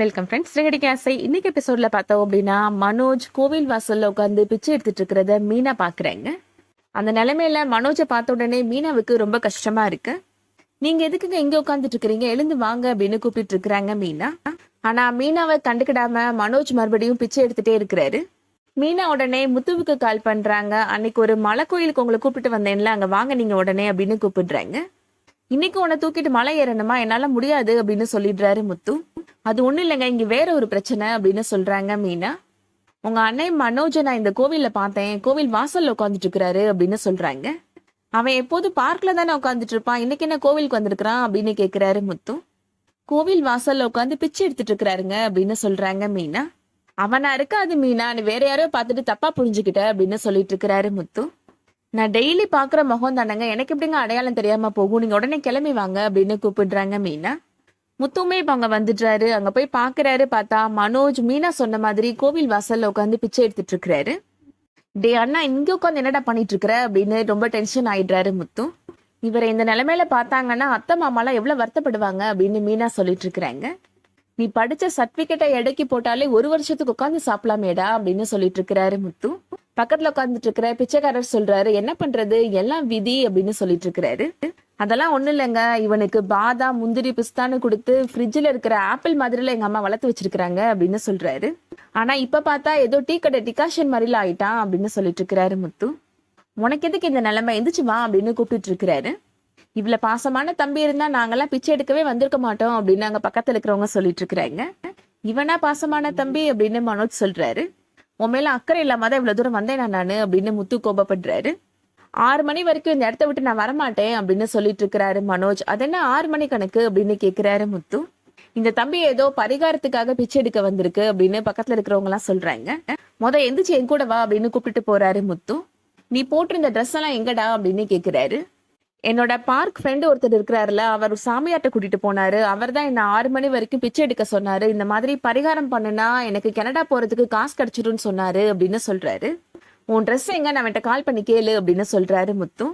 Welcome friends. ரெகடிக்கு ஆசை. இன்னைக்கு எபிசோட்ல பார்த்தோம் அப்படின்னா, மனோஜ் கோவில் வாசல்ல உட்காந்து பிச்சை எடுத்துட்டு இருக்கிறத மீனா பாக்குறாங்க. அந்த நிலைமையில மனோஜை பார்த்த உடனே மீனாவுக்கு ரொம்ப கஷ்டமா இருக்கு. நீங்க எதுக்குங்க இங்க உட்காந்துட்டு இருக்கிறீங்க, எழுந்து வாங்க அப்படின்னு கூப்பிட்டு இருக்கிறாங்க மீனா. ஆனா மீனாவை கண்டுக்கிடாம மனோஜ் மறுபடியும் பிச்சை எடுத்துட்டே இருக்கிறாரு. மீனா உடனே முத்துவுக்கு கால் பண்றாங்க. அன்னைக்கு ஒரு மலை கோயிலுக்கு உங்களை கூப்பிட்டு வந்தேன்ல, அங்க வாங்க நீங்க உடனே அப்படின்னு கூப்பிடுறாங்க. இன்னைக்கு உன்னை தூக்கிட்டு மலை ஏறணுமா, என்னால முடியாது அப்படின்னு சொல்லிடுறாரு முத்து. அது ஒண்ணும் இல்லைங்க, இங்க வேற ஒரு பிரச்சனை அப்படின்னு சொல்றாங்க மீனா. உங்க அண்ணன் மனோஜை நான் இந்த கோவில்ல பார்த்தேன், கோவில் வாசல்ல உட்காந்துட்டு இருக்கிறாரு அப்படின்னு சொல்றாங்க. அவன் எப்போது பார்க்ல தானே உட்காந்துட்டு இருப்பான், இன்னைக்கு என்ன கோவிலுக்கு வந்திருக்கிறான் அப்படின்னு கேக்குறாரு முத்து. கோவில் வாசல்ல உட்காந்து பிச்சை எடுத்துட்டு இருக்கிறாருங்க அப்படின்னு சொல்றாங்க மீனா. அவனா இருக்காது மீனா, நீ வேற யாரோ பார்த்துட்டு தப்பா புரிஞ்சுக்கிட்ட அப்படின்னு சொல்லிட்டு இருக்கிறாரு முத்து. நான் டெய்லி பாக்குற முகம் தானங்க, எனக்கு எப்படிங்க அடையாளம் தெரியாம போகும், நீங்க உடனே கிளம்பி வாங்க அப்படின்னு கூப்பிடுறாங்க மீனா. முத்துமே இப்ப அங்க வந்துடுறாரு. அங்க போய் பாக்குறாரு. பார்த்தா மனோஜ் மீனா சொன்ன மாதிரி கோவில் வாசல்ல உட்காந்து பிச்சை எடுத்துட்டு இருக்கிறாரு. டே அண்ணா, இங்க உட்காந்து என்னடா பண்ணிட்டு இருக்கிற அப்படின்னு ரொம்ப டென்ஷன் ஆயிடுறாரு முத்து. இவரை இந்த நிலைமையில பார்த்தாங்கன்னா அத்தை மாமாலாம் எவ்வளவு வருத்தப்படுவாங்க அப்படின்னு மீனா சொல்லிட்டு இருக்கிறாங்க. நீ படிச்ச சர்டிபிகேட்டை எடைக்கு போட்டாலே 1 வருஷத்துக்கு உட்காந்து சாப்பிடலாமேடா அப்படின்னு சொல்லிட்டு இருக்கிறாரு முத்து. பக்கத்துல உட்காந்துட்டு இருக்கிற பிச்சைக்காரர் சொல்றாரு, என்ன பண்றது எல்லாம் விதி அப்படின்னு சொல்லிட்டு இருக்கிறாரு. அதெல்லாம் ஒண்ணும் இல்லைங்க, இவனுக்கு பாதாம் முந்திரி பிஸ்தான்னு கொடுத்து ஃப்ரிட்ஜில் இருக்கிற ஆப்பிள் மாதிரில எங்க அம்மா வளர்த்து வச்சிருக்காங்க அப்படின்னு சொல்றாரு. ஆனா இப்ப பார்த்தா ஏதோ டீ கடை டிகாஷன் மாதிரில ஆயிட்டான் அப்படின்னு சொல்லிட்டு இருக்கிறாரு முத்து. உனக்கு எதுக்கு இந்த நிலைமை, எந்திரிச்சு வா அப்படின்னு கூப்பிட்டு இருக்கிறாரு. இவ்வளவு பாசமான தம்பி இருந்தா நாங்கெல்லாம் பிச்சை எடுக்கவே வந்திருக்க மாட்டோம் அப்படின்னு அங்க பக்கத்துல இருக்கிறவங்க சொல்லிட்டு இருக்கிறாங்க. இவனா பாசமான தம்பி அப்படின்னு மனோஜ் சொல்றாரு. உன் மேல அக்கறை இல்லாம தான் இவ்வளவு தூரம் வந்தேன் நானு அப்படின்னு முத்து கோபப்படுறாரு. 6 மணி வரைக்கும் இந்த இடத்த விட்டு நான் வரமாட்டேன் அப்படின்னு சொல்லிட்டு இருக்கிறாரு மனோஜ். அது என்ன 6 மணி கணக்கு அப்படின்னு கேக்குறாரு முத்து. இந்த தம்பி ஏதோ பரிகாரத்துக்காக பிச்சை எடுக்க வந்திருக்கு அப்படின்னு பக்கத்துல இருக்கிறவங்க எல்லாம் சொல்றாங்க. எந்திரிச்சு என் கூட வா அப்படின்னு கூப்பிட்டு போறாரு முத்து. நீ போட்டிருந்த ட்ரெஸ் எல்லாம் எங்கடா அப்படின்னு கேக்குறாரு. என்னோட பார்க் ஃப்ரெண்டு ஒருத்தர் இருக்கிறாருல, அவர் சாமியார்ட்ட கூட்டிட்டு போனாரு. அவர் தான் என்ன 6 மணி வரைக்கும் பிச்சை எடுக்க சொன்னாரு. இந்த மாதிரி பரிகாரம் பண்ணுனா எனக்கு கனடா போறதுக்கு காசு கிடைச்சிருன்னு சொன்னாரு அப்படின்னு சொல்றாரு. உன் ட்ரெஸ் எங்க, நான் அவன்கிட்ட கால் பண்ணி கேளு அப்படின்னு சொல்றாரு முத்து.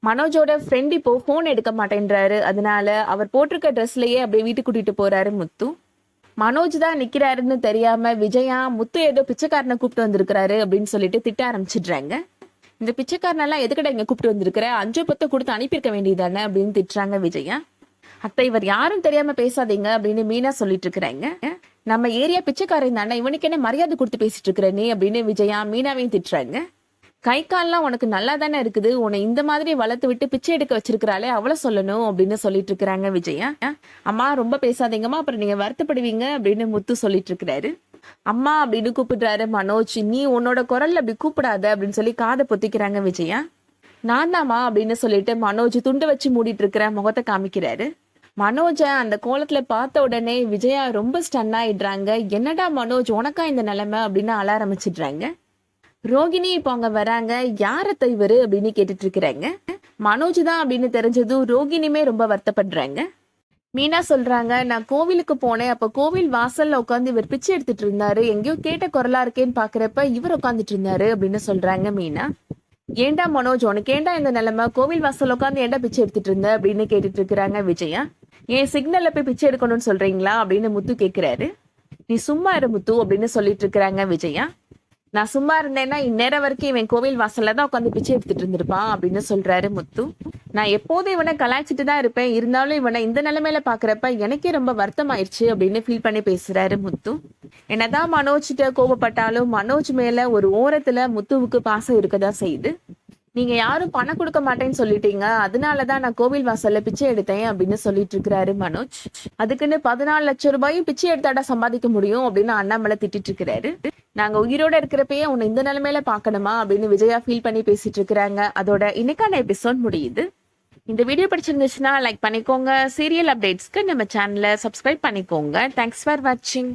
மனோஜோட ஃப்ரெண்ட் இப்போ போன் எடுக்க மாட்டேன்றாரு. அதனால அவர் போட்டிருக்க ட்ரெஸ்லயே அப்படியே வீட்டுக்கு கூட்டிட்டு போறாரு முத்து. மனோஜ் தான் நிக்கிறாருன்னு தெரியாம விஜயா முத்து ஏதோ பிச்சைக்காரனை கூப்பிட்டு வந்திருக்கிறாரு அப்படின்னு சொல்லிட்டு திட்ட ஆரம்பிச்சிடுறாங்க. இந்த பிச்சைக்காரனெல்லாம் எதுக்கடா இங்க கூப்பிட்டு வந்திருக்கிற, 5 பத்து கொடுத்து அனுப்பியிருக்க வேண்டியதானே அப்படின்னு திட்டுறாங்க விஜயா. அத்தை, இவர் யாரும் தெரியாம பேசாதீங்க அப்படின்னு மீனா சொல்லிட்டு இருக்கிறாங்க. நம்ம ஏரியா பிச்சைக்காரன் தானே, இவனுக்கு என்ன மரியாதை கொடுத்து பேசிட்டு இருக்கிற நீ அப்படின்னு விஜயா மீனாவையும் திட்டுறாங்க. கை கால்லாம் உனக்கு நல்லா தானே இருக்குது, உன்னை இந்த மாதிரி வளர்த்து விட்டு பிச்சை எடுக்க வச்சிருக்கிறாளே அவளை சொல்லணும் அப்படின்னு சொல்லிட்டு இருக்கிறாங்க விஜயா. அம்மா ரொம்ப பேசாதீங்கம்மா, அப்புறம் நீங்க வருத்தப்படுவீங்க அப்படின்னு முத்து சொல்லிட்டு இருக்கிறாரு. அம்மா அப்படின்னு கூப்பிடுறாரு மனோஜ். நீ உன்னோட குரல்ல அப்படி கூப்பிடாத அப்படின்னு சொல்லி காதை பொத்திக்கிறாங்க விஜயா. நான் தாமா அப்படின்னு சொல்லிட்டு மனோஜ் துண்டு வச்சு மூடிட்டு இருக்கிற முகத்தை காமிக்கிறாரு. மனோஜ அந்த கோலத்துல பார்த்த உடனே விஜயா ரொம்ப ஸ்டன் ஆயிடுறாங்க. என்னடா மனோஜ், உனக்கா இந்த நிலைமை அப்படின்னு அழ ஆரம்பிச்சிடுறாங்க. ரோகிணி இப்போ அங்க வராங்க. யாரத்த இவரு அப்படின்னு கேட்டுட்டு இருக்கிறாங்க. மனோஜ் தான் அப்படின்னு தெரிஞ்சதும் ரோகிணியுமே ரொம்ப வருத்தப்படுறாங்க. மீனா சொல்றாங்க, நான் கோவிலுக்கு போனேன், அப்ப கோவில் வாசல்ல உட்காந்து இவர் பிச்சை எடுத்துட்டு இருந்தாரு, எங்கேயோ கேட்ட குரலா இருக்கேன்னு பாக்குறப்ப இவர் உட்காந்துட்டு இருந்தாரு அப்படின்னு சொல்றாங்க மீனா. ஏண்டா மனோஜ், உனக்கு ஏண்டா இந்த நிலைமை, கோவில் வாசல் உட்காந்து ஏண்டா பிச்சை எடுத்துட்டு இருந்த அப்படின்னு கேட்டுட்டு இருக்கிறாங்க விஜயா. ஏன் சிக்னல்ல போய் பிச்சை எடுக்கணும்னு சொல்றீங்களா அப்படின்னு முத்து கேக்குறாரு. நீ சும்மா இரு முத்து அப்படின்னு சொல்லிட்டு இருக்கிறாங்க விஜயா. நான் சும்மா இருந்தேன்னா இந்நேரம் வரைக்கும் இவன் கோவில் வாசல்ல தான் உட்காந்து பிச்சை எடுத்துட்டு இருந்திருப்பான் அப்படின்னு சொல்றாரு முத்து. நான் எப்போதும் இவனை கலாய்ச்சிட்டு தான் இருப்பேன், இருந்தாலும் இவனை இந்த நிலைமையில பாக்குறப்ப எனக்கே ரொம்ப வருத்தம் ஆயிடுச்சு அப்படின்னு ஃபீல் பண்ணி பேசுறாரு முத்து. என்னதான் மனோஜ்கிட்ட கோபப்பட்டாலும் மனோஜ் மேல ஒரு ஓரத்துல முத்துவுக்கு பாசம் இருக்கதான் செய்யுது. நீங்க யாரும் பணம் கொடுக்க மாட்டேன்னு சொல்லிட்டீங்க, அதனாலதான் நான் கோவில் வாசல்ல பிச்சை எடுத்தேன் அப்படின்னு சொல்லிட்டு இருக்கிறாரு மனோஜ். அதுக்குன்னு 14 லட்சம் ரூபாயும் பிச்சை எடுத்தாடா சம்பாதிக்க முடியும் அப்படின்னு அண்ணாமலை திட்டிட்டு இருக்கிறாரு. நாங்க உயிரோட இருக்கிறப்பயே உன்னை இந்த நிலைமையில பாக்கணுமா அப்படின்னு விஜயா ஃபீல் பண்ணி பேசிட்டு இருக்கிறாங்க. அதோட இன்னைக்கான எபிசோட் முடியுது. இந்த வீடியோ பிடிச்சிருந்துச்சுன்னா லைக் பண்ணிக்கோங்க. சீரியல் அப்டேட்ஸ்க்கு நம்ம சேனலை சப்ஸ்கிரைப் பண்ணிக்கோங்க. தேங்க்ஸ் ஃபார் வாட்சிங்.